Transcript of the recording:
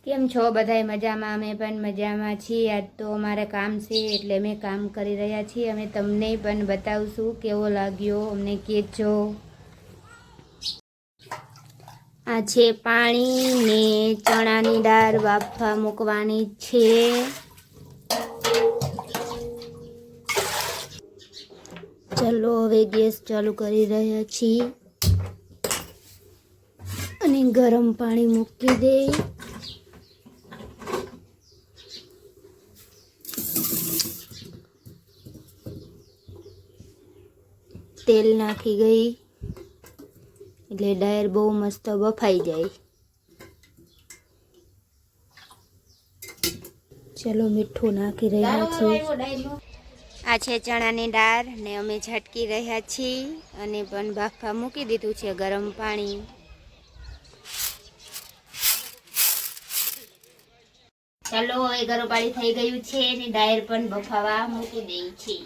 કેમ છો બધાય મજામાં? અમે પણ મજામાં છીએ। આજ તો અમારે કામ છે એટલે અમે કામ કરી રહ્યા છીએ। અમે તમને પણ બતાવશું કેવો લાગ્યો અમને કહેજો। આ છે પાણી ને ચણાની દાળ બાફવા મૂકવાની છે। ચલો હવે ગેસ ચાલુ કરી રહ્યા છીએ અને ગરમ પાણી મૂકી દે। તેલ નાખી ગઈ એટલે દાળ બહુ મસ્ત બફાઈ જાય। ચલો મીઠું નાખી રહ્યા છીએ। આ છે ચણાની દાળ ને અમે ઝટકી રહ્યા છીએ અને પણ બાફવા મૂકી દીધું છે ગરમ પાણી। ચાલો હવે ગરમ પાણી થઈ ગયું છે ને દાળ પણ બફાવા મૂકી દઈ છે।